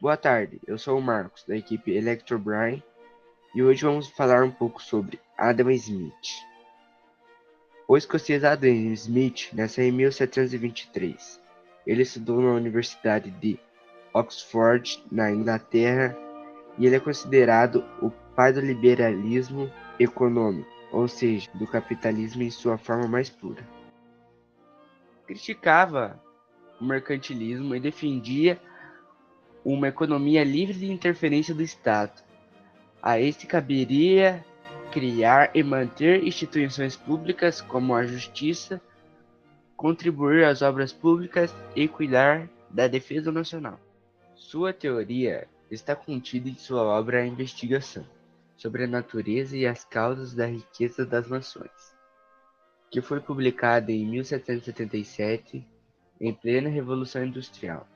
Boa tarde, eu sou o Marcos, da equipe Electrobrain, e hoje vamos falar um pouco sobre Adam Smith. O escocês Adam Smith nasceu em 1723. Ele estudou na Universidade de Oxford, na Inglaterra, e ele é considerado o pai do liberalismo econômico, ou seja, do capitalismo em sua forma mais pura. Criticava o mercantilismo e defendia uma economia livre de interferência do Estado. A este caberia criar e manter instituições públicas como a justiça, contribuir às obras públicas e cuidar da defesa nacional. Sua teoria está contida em sua obra A Investigação sobre a natureza e as causas da riqueza das nações, que foi publicada em 1777, em plena Revolução Industrial.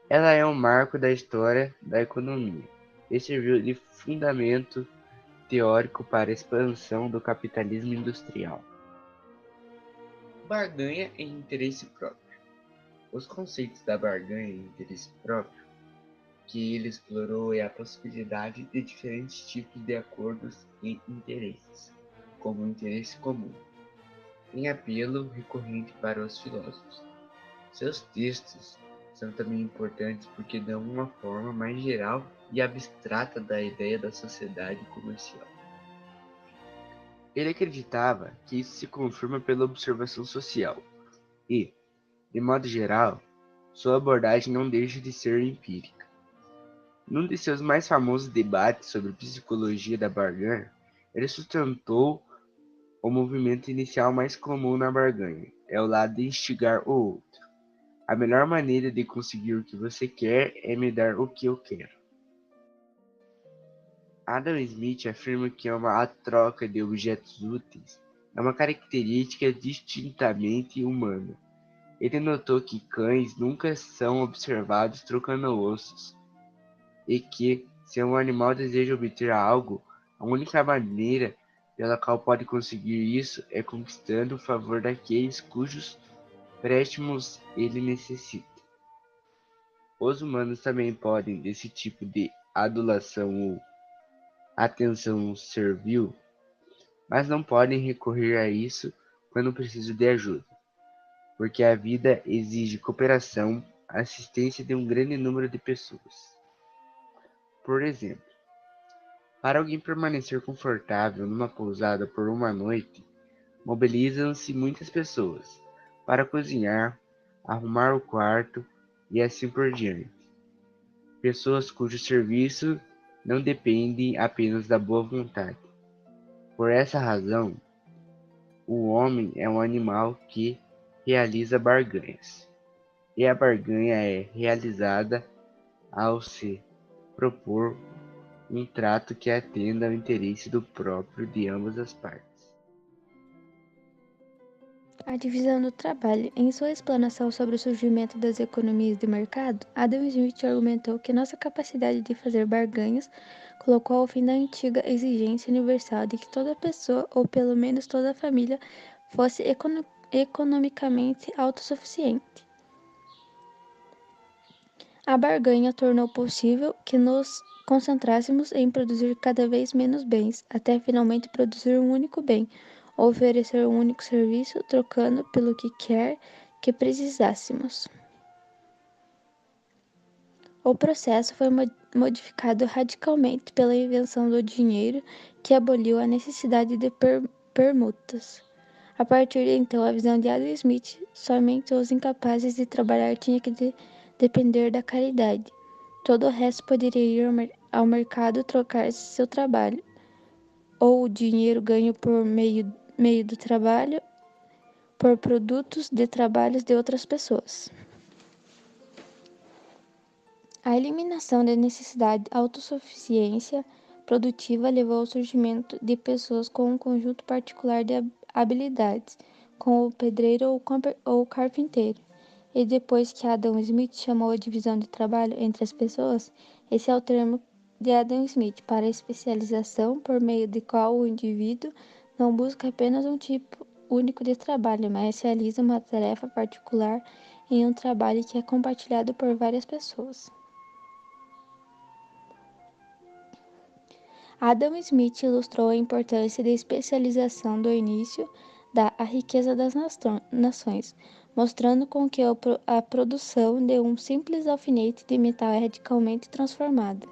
Ela é um marco da história da economia e serviu de fundamento teórico para a expansão do capitalismo industrial. Barganha e interesse próprio. Os conceitos da barganha e interesse próprio que ele explorou é a possibilidade de diferentes tipos de acordos e interesses, como o interesse comum, em apelo recorrente para os filósofos. Seus textos são também importantes porque dão uma forma mais geral e abstrata da ideia da sociedade comercial. Ele acreditava que isso se confirma pela observação social e, de modo geral, sua abordagem não deixa de ser empírica. Num de seus mais famosos debates sobre psicologia da barganha, ele sustentou o movimento inicial mais comum na barganha, é o lado de instigar o outro. A melhor maneira de conseguir o que você quer é me dar o que eu quero. Adam Smith afirma que a troca de objetos úteis é uma característica distintamente humana. Ele notou que cães nunca são observados trocando ossos, e que, se um animal deseja obter algo, a única maneira pela qual pode conseguir isso é conquistando o favor daqueles cujos préstimos ele necessita. Os humanos também podem desse tipo de adulação ou atenção servil, mas não podem recorrer a isso quando precisam de ajuda, porque a vida exige cooperação, assistência de um grande número de pessoas. Por exemplo, para alguém permanecer confortável numa pousada por uma noite, mobilizam-se muitas pessoas para cozinhar, arrumar o quarto e assim por diante. Pessoas cujo serviço não depende apenas da boa vontade. Por essa razão, o homem é um animal que realiza barganhas, e a barganha é realizada ao se propor um trato que atenda ao interesse do próprio de ambas as partes. A divisão do trabalho. Em sua explanação sobre o surgimento das economias de mercado, Adam Smith argumentou que nossa capacidade de fazer barganhas colocou ao fim da antiga exigência universal de que toda pessoa, ou pelo menos toda família, fosse economicamente autossuficiente. A barganha tornou possível que nos concentrássemos em produzir cada vez menos bens, até finalmente produzir um único bem, ou oferecer um único serviço, trocando pelo que quer que precisássemos. O processo foi modificado radicalmente pela invenção do dinheiro, que aboliu a necessidade de permutas. A partir de então, a visão de Adam Smith, somente os incapazes de trabalhar tinham que depender da caridade. Todo o resto poderia ir ao mercado trocar seu trabalho, ou o dinheiro ganho por meio do trabalho, por produtos de trabalhos de outras pessoas. A eliminação da necessidade de autossuficiência produtiva levou ao surgimento de pessoas com um conjunto particular de habilidades, como o pedreiro ou o carpinteiro. E depois que Adam Smith chamou a divisão de trabalho entre as pessoas, esse é o termo de Adam Smith para a especialização por meio de qual o indivíduo não busca apenas um tipo único de trabalho, mas realiza uma tarefa particular em um trabalho que é compartilhado por várias pessoas. Adam Smith ilustrou a importância da especialização do início da a riqueza das nações, mostrando com que a produção de um simples alfinete de metal é radicalmente transformada.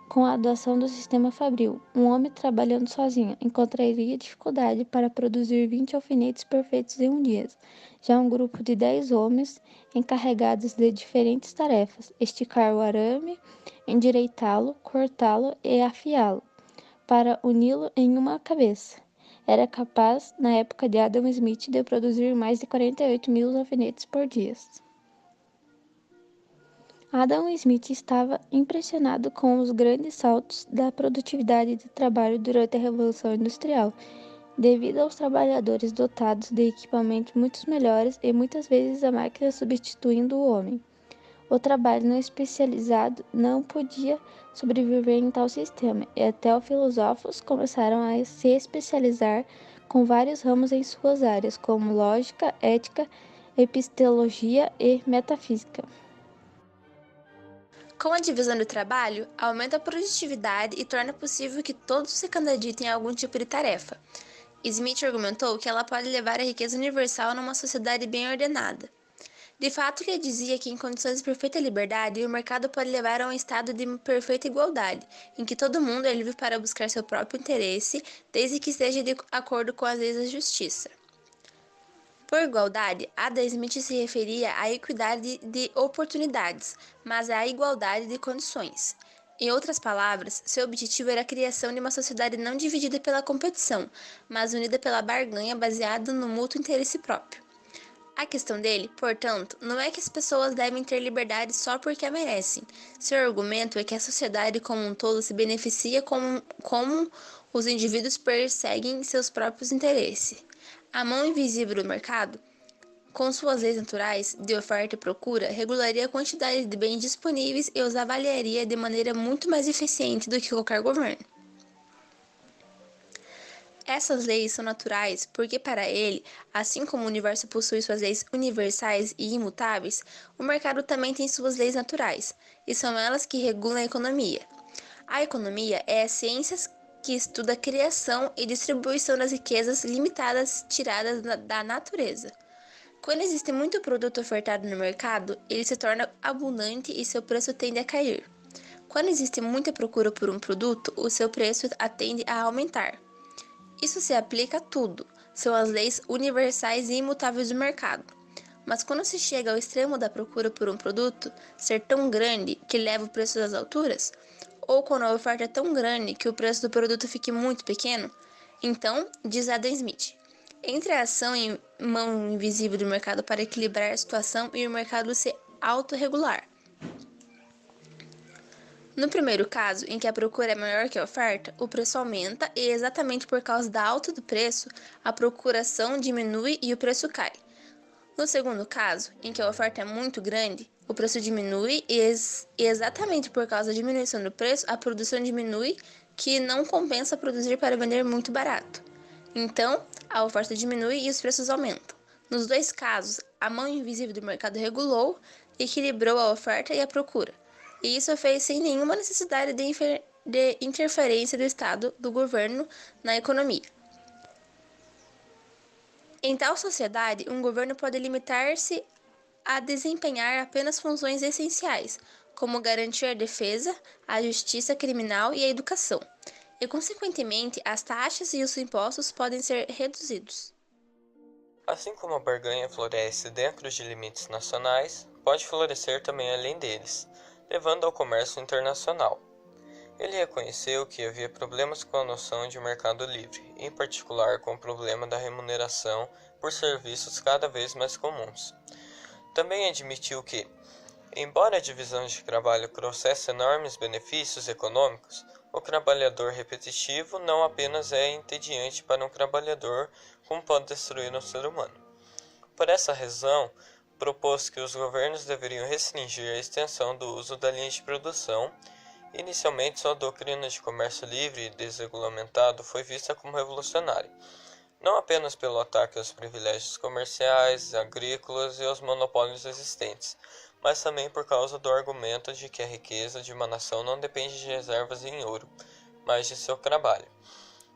Com a adoção do sistema fabril, um homem trabalhando sozinho encontraria dificuldade para produzir 20 alfinetes perfeitos em um dia. Já um grupo de 10 homens encarregados de diferentes tarefas, esticar o arame, endireitá-lo, cortá-lo e afiá-lo, para uni-lo em uma cabeça. Era capaz, na época de Adam Smith, de produzir mais de 48 mil alfinetes por dia. Adam Smith estava impressionado com os grandes saltos da produtividade de trabalho durante a Revolução Industrial, devido aos trabalhadores dotados de equipamentos muito melhores e muitas vezes a máquina substituindo o homem. O trabalho não especializado não podia sobreviver em tal sistema, e até os filósofos começaram a se especializar com vários ramos em suas áreas, como lógica, ética, epistemologia e metafísica. Com a divisão do trabalho, aumenta a produtividade e torna possível que todos se candidatem a algum tipo de tarefa. Smith argumentou que ela pode levar a riqueza universal numa sociedade bem ordenada. De fato, ele dizia que em condições de perfeita liberdade, o mercado pode levar a um estado de perfeita igualdade, em que todo mundo é livre para buscar seu próprio interesse, desde que esteja de acordo com as leis da justiça. Por igualdade, Adam Smith se referia à equidade de oportunidades, mas à igualdade de condições. Em outras palavras, seu objetivo era a criação de uma sociedade não dividida pela competição, mas unida pela barganha baseada no mútuo interesse próprio. A questão dele, portanto, não é que as pessoas devem ter liberdade só porque a merecem. Seu argumento é que a sociedade como um todo se beneficia como os indivíduos perseguem seus próprios interesses. A mão invisível do mercado, com suas leis naturais de oferta e procura, regularia a quantidade de bens disponíveis e os avaliaria de maneira muito mais eficiente do que qualquer governo. Essas leis são naturais porque, para ele, assim como o universo possui suas leis universais e imutáveis, o mercado também tem suas leis naturais, e são elas que regulam a economia. A economia é a ciência que estuda a criação e distribuição das riquezas limitadas tiradas da natureza. Quando existe muito produto ofertado no mercado, ele se torna abundante e seu preço tende a cair. Quando existe muita procura por um produto, o seu preço tende a aumentar. Isso se aplica a tudo, são as leis universais e imutáveis do mercado. Mas quando se chega ao extremo da procura por um produto ser tão grande que leva o preço às alturas, ou quando a oferta é tão grande que o preço do produto fique muito pequeno, então, diz Adam Smith, entre a ação em mão invisível do mercado para equilibrar a situação e o mercado se autorregular. No primeiro caso, em que a procura é maior que a oferta, o preço aumenta e exatamente por causa da alta do preço, a procuração diminui e o preço cai. No segundo caso, em que a oferta é muito grande, o preço diminui e exatamente por causa da diminuição do preço, a produção diminui, que não compensa produzir para vender muito barato. Então, a oferta diminui e os preços aumentam. Nos dois casos, a mão invisível do mercado regulou, equilibrou a oferta e a procura. E isso fez sem nenhuma necessidade de interferência do Estado, do governo, na economia. Em tal sociedade, um governo pode limitar-se a desempenhar apenas funções essenciais, como garantir a defesa, a justiça criminal e a educação, e, consequentemente, as taxas e os impostos podem ser reduzidos. Assim como a barganha floresce dentro de limites nacionais, pode florescer também além deles, levando ao comércio internacional. Ele reconheceu que havia problemas com a noção de mercado livre, em particular com o problema da remuneração por serviços cada vez mais comuns. Também admitiu que, embora a divisão de trabalho trouxesse enormes benefícios econômicos, o trabalhador repetitivo não apenas é entediante para um trabalhador, como pode destruir um ser humano. Por essa razão, propôs que os governos deveriam restringir a extensão do uso da linha de produção. Inicialmente, sua doutrina de comércio livre e desregulamentado foi vista como revolucionária, não apenas pelo ataque aos privilégios comerciais, agrícolas e aos monopólios existentes, mas também por causa do argumento de que a riqueza de uma nação não depende de reservas em ouro, mais de seu trabalho.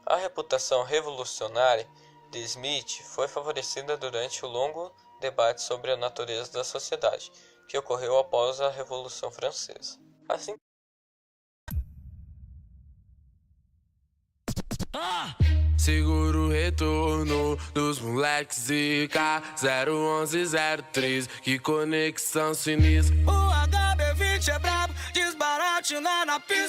A reputação revolucionária de Smith foi favorecida durante o longo debate sobre a natureza da sociedade, que ocorreu após a Revolução Francesa. Assim Seguro o retorno dos moleques ZK 01103, que conexão sinistra. O HB20 é brabo, desbaratina na pista.